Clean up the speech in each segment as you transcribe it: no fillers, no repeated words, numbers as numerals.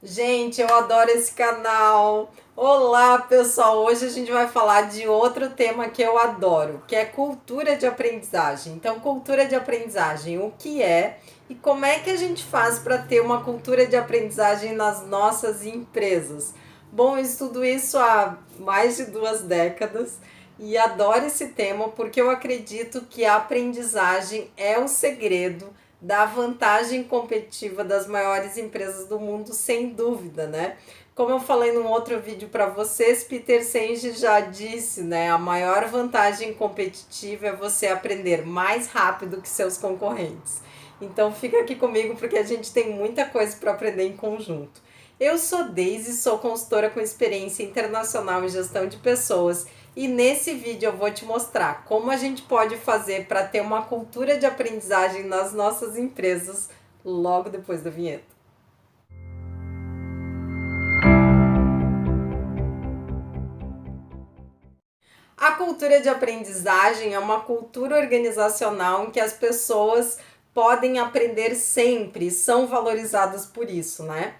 Gente, eu adoro esse canal. Olá, pessoal. Hoje a gente vai falar de outro tema que eu adoro, que é cultura de aprendizagem. Então, cultura de aprendizagem, o que é e como é que a gente faz para ter uma cultura de aprendizagem nas nossas empresas? Bom, eu estudo isso há mais de 2 décadas e adoro esse tema porque eu acredito que a aprendizagem é o segredo da vantagem competitiva das maiores empresas do mundo, sem dúvida, né? Como eu falei num outro vídeo para vocês, Peter Senge já disse, né? A maior vantagem competitiva é você aprender mais rápido que seus concorrentes. Então fica aqui comigo porque a gente tem muita coisa para aprender em conjunto. Eu sou Daisy, sou consultora com experiência internacional em gestão de pessoas e nesse vídeo eu vou te mostrar como a gente pode fazer para ter uma cultura de aprendizagem nas nossas empresas logo depois da vinheta. A cultura de aprendizagem é uma cultura organizacional em que as pessoas podem aprender sempre, são valorizadas por isso, né?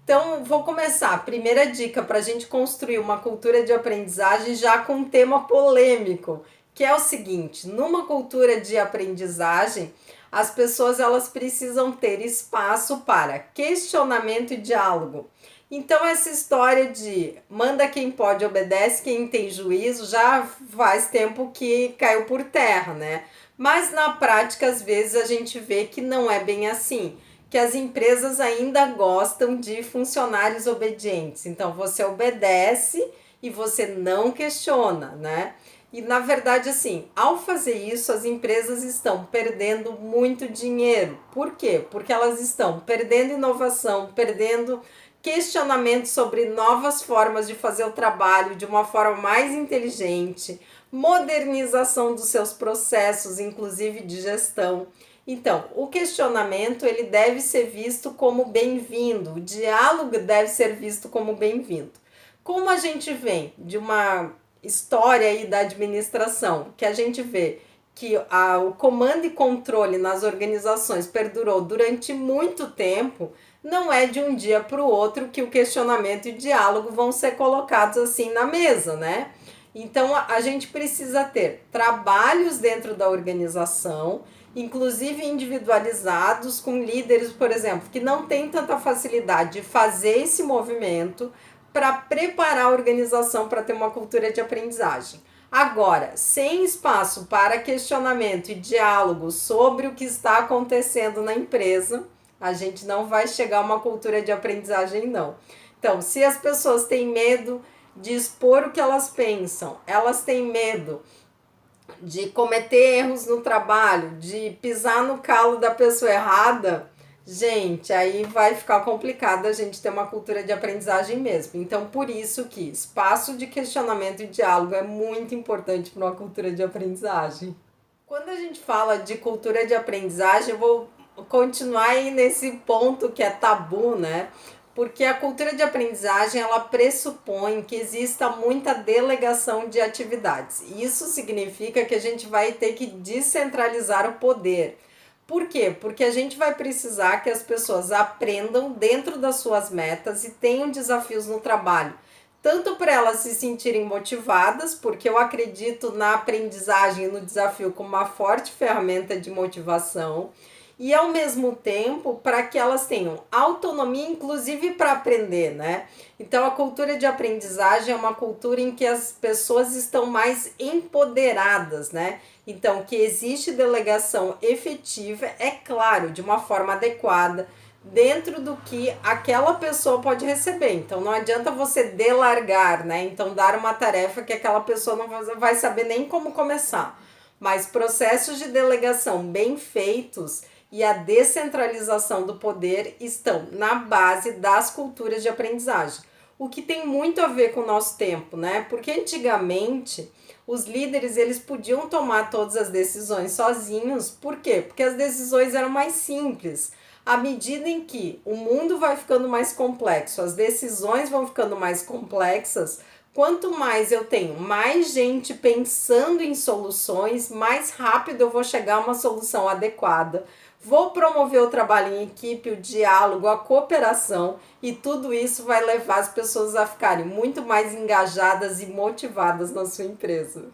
Então, vou começar. Primeira dica para a gente construir uma cultura de aprendizagem já com um tema polêmico, que é o seguinte: numa cultura de aprendizagem, as pessoas elas precisam ter espaço para questionamento e diálogo. Então, essa história de manda quem pode, obedece quem tem juízo, já faz tempo que caiu por terra, né? Mas na prática, às vezes, a gente vê que não é bem assim, que as empresas ainda gostam de funcionários obedientes. Então, você obedece e você não questiona, né? E na verdade, assim, ao fazer isso, as empresas estão perdendo muito dinheiro. Por quê? Porque elas estão perdendo inovação, perdendo questionamento sobre novas formas de fazer o trabalho de uma forma mais inteligente, modernização dos seus processos, inclusive de gestão. Então, o questionamento ele deve ser visto como bem-vindo, o diálogo deve ser visto como bem-vindo. Como a gente vem de uma história aí da administração, que a gente vê que o comando e controle nas organizações perdurou durante muito tempo, não é de um dia para o outro que o questionamento e o diálogo vão ser colocados assim na mesa, né? Então a gente precisa ter trabalhos dentro da organização, inclusive individualizados, com líderes, por exemplo, que não têm tanta facilidade de fazer esse movimento para preparar a organização para ter uma cultura de aprendizagem. Agora, sem espaço para questionamento e diálogo sobre o que está acontecendo na empresa, a gente não vai chegar a uma cultura de aprendizagem, não. Então, se as pessoas têm medo de expor o que elas pensam, elas têm medo de cometer erros no trabalho, de pisar no calo da pessoa errada, gente, aí vai ficar complicado a gente ter uma cultura de aprendizagem mesmo. Então, por isso que espaço de questionamento e diálogo é muito importante para uma cultura de aprendizagem. Quando a gente fala de cultura de aprendizagem, eu vou continuar aí nesse ponto que é tabu, né? Porque a cultura de aprendizagem ela pressupõe que exista muita delegação de atividades. Isso significa que a gente vai ter que descentralizar o poder. Por quê? Porque a gente vai precisar que as pessoas aprendam dentro das suas metas e tenham desafios no trabalho, tanto para elas se sentirem motivadas, porque eu acredito na aprendizagem e no desafio como uma forte ferramenta de motivação, e ao mesmo tempo para que elas tenham autonomia, inclusive para aprender, né? Então a cultura de aprendizagem é uma cultura em que as pessoas estão mais empoderadas, né? Então que existe delegação efetiva, é claro, de uma forma adequada, dentro do que aquela pessoa pode receber. Então não adianta você delargar, né? Então dar uma tarefa que aquela pessoa não vai saber nem como começar. Mas processos de delegação bem feitos e a descentralização do poder estão na base das culturas de aprendizagem. O que tem muito a ver com o nosso tempo, né? Porque antigamente os líderes eles podiam tomar todas as decisões sozinhos. Por quê? Porque as decisões eram mais simples. À medida em que o mundo vai ficando mais complexo, as decisões vão ficando mais complexas, quanto mais eu tenho mais gente pensando em soluções, mais rápido eu vou chegar a uma solução adequada, Vou promover o trabalho em equipe, o diálogo, a cooperação, e tudo isso vai levar as pessoas a ficarem muito mais engajadas e motivadas na sua empresa.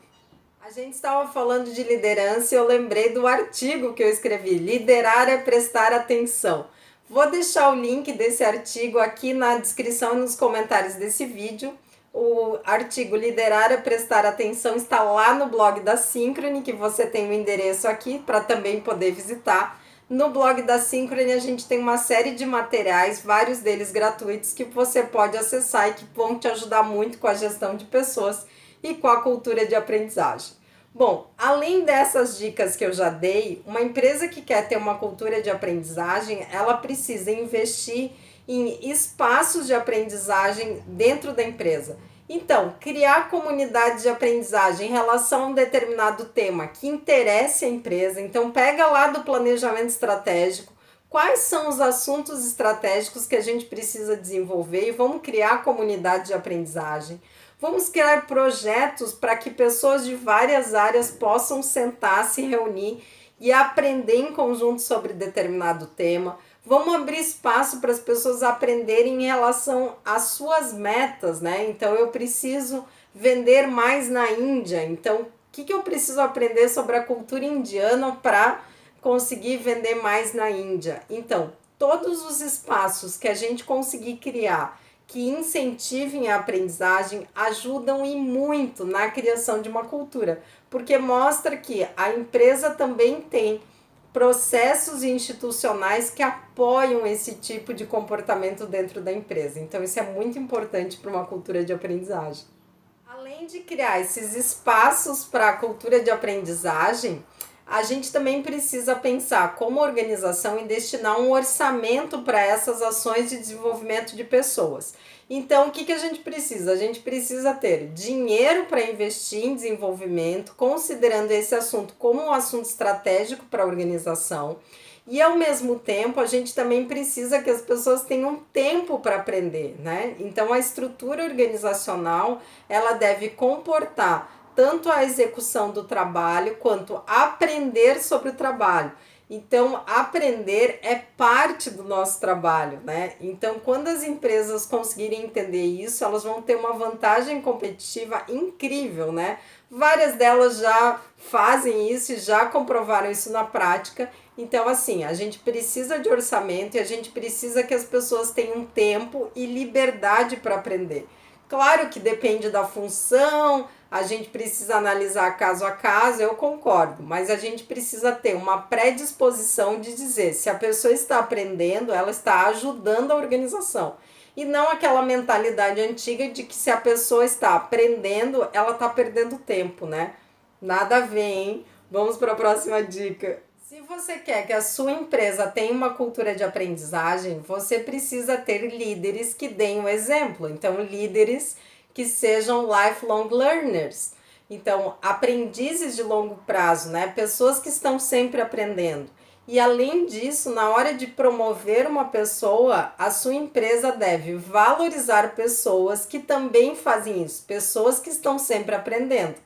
A gente estava falando de liderança e eu lembrei do artigo que eu escrevi, Liderar é Prestar Atenção. Vou deixar o link desse artigo aqui na descrição e nos comentários desse vídeo. O artigo Liderar é Prestar Atenção está lá no blog da Synchrony, que você tem o endereço aqui para também poder visitar. No blog da Synchrony a gente tem uma série de materiais, vários deles gratuitos, que você pode acessar e que vão te ajudar muito com a gestão de pessoas e com a cultura de aprendizagem. Bom, além dessas dicas que eu já dei, uma empresa que quer ter uma cultura de aprendizagem, ela precisa investir em espaços de aprendizagem dentro da empresa. Então, criar comunidades de aprendizagem em relação a um determinado tema que interesse a empresa. Então, pega lá do planejamento estratégico, quais são os assuntos estratégicos que a gente precisa desenvolver e vamos criar comunidade de aprendizagem. Vamos criar projetos para que pessoas de várias áreas possam sentar, se reunir e aprender em conjunto sobre determinado tema. Vamos abrir espaço para as pessoas aprenderem em relação às suas metas, né? Então, eu preciso vender mais na Índia. Então, o que eu preciso aprender sobre a cultura indiana para conseguir vender mais na Índia? Então, todos os espaços que a gente conseguir criar que incentivem a aprendizagem ajudam e muito na criação de uma cultura, porque mostra que a empresa também tem processos institucionais que apoiam esse tipo de comportamento dentro da empresa. Então, isso é muito importante para uma cultura de aprendizagem. Além de criar esses espaços para a cultura de aprendizagem, a gente também precisa pensar como organização em destinar um orçamento para essas ações de desenvolvimento de pessoas. Então, o que a gente precisa? A gente precisa ter dinheiro para investir em desenvolvimento, considerando esse assunto como um assunto estratégico para a organização. E, ao mesmo tempo, a gente também precisa que as pessoas tenham tempo para aprender, né? Então, a estrutura organizacional, ela deve comportar tanto a execução do trabalho quanto aprender sobre o trabalho. Então, aprender é parte do nosso trabalho, né? Então, quando as empresas conseguirem entender isso, elas vão ter uma vantagem competitiva incrível, né? Várias delas já fazem isso e já comprovaram isso na prática. Então, assim, a gente precisa de orçamento e a gente precisa que as pessoas tenham tempo e liberdade para aprender. Claro que depende da função, a gente precisa analisar caso a caso, eu concordo, mas a gente precisa ter uma predisposição de dizer se a pessoa está aprendendo, ela está ajudando a organização. E não aquela mentalidade antiga de que se a pessoa está aprendendo, ela está perdendo tempo, né? Nada a ver, hein? Vamos para a próxima dica. Se você quer que a sua empresa tenha uma cultura de aprendizagem, você precisa ter líderes que deem o exemplo. Então, líderes que sejam lifelong learners. Então, aprendizes de longo prazo, né? Pessoas que estão sempre aprendendo. E além disso, na hora de promover uma pessoa, a sua empresa deve valorizar pessoas que também fazem isso, pessoas que estão sempre aprendendo.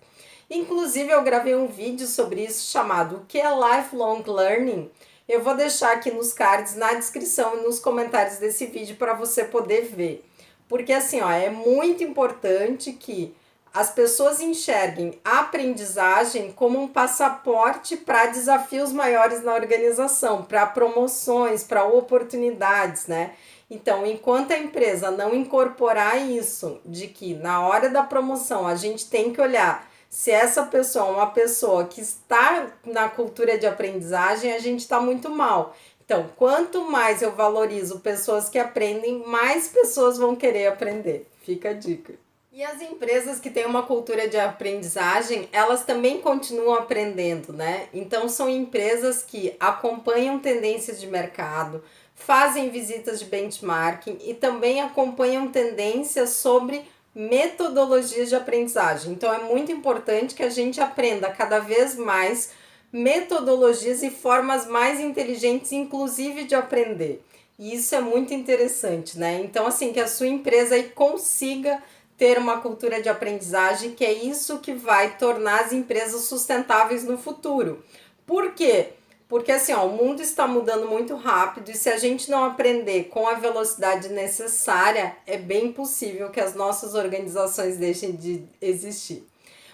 Inclusive, eu gravei um vídeo sobre isso chamado O que é Lifelong Learning? Eu vou deixar aqui nos cards, na descrição e nos comentários desse vídeo para você poder ver. Porque assim, ó, é muito importante que as pessoas enxerguem a aprendizagem como um passaporte para desafios maiores na organização, para promoções, para oportunidades, né? Então, enquanto a empresa não incorporar isso, de que na hora da promoção a gente tem que olhar se essa pessoa é uma pessoa que está na cultura de aprendizagem, a gente está muito mal. Então, quanto mais eu valorizo pessoas que aprendem, mais pessoas vão querer aprender. Fica a dica. E as empresas que têm uma cultura de aprendizagem, elas também continuam aprendendo, né? Então, são empresas que acompanham tendências de mercado, fazem visitas de benchmarking e também acompanham tendências sobre metodologias de aprendizagem. Então, é muito importante que a gente aprenda cada vez mais metodologias e formas mais inteligentes, inclusive de aprender. E isso é muito interessante, né? Então, assim, que a sua empresa aí consiga ter uma cultura de aprendizagem, que é isso que vai tornar as empresas sustentáveis no futuro. Por quê? Porque assim, ó, o mundo está mudando muito rápido e se a gente não aprender com a velocidade necessária, é bem possível que as nossas organizações deixem de existir.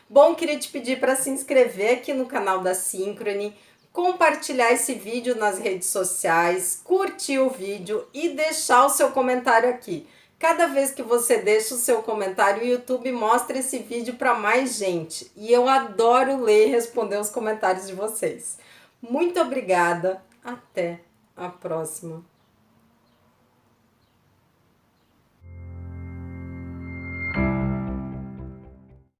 Bom, queria te pedir para se inscrever aqui no canal da Synchrony, compartilhar esse vídeo nas redes sociais, curtir o vídeo e deixar o seu comentário aqui. Cada vez que você deixa o seu comentário, o YouTube mostra esse vídeo para mais gente. E eu adoro ler e responder os comentários de vocês. Muito obrigada. Até a próxima.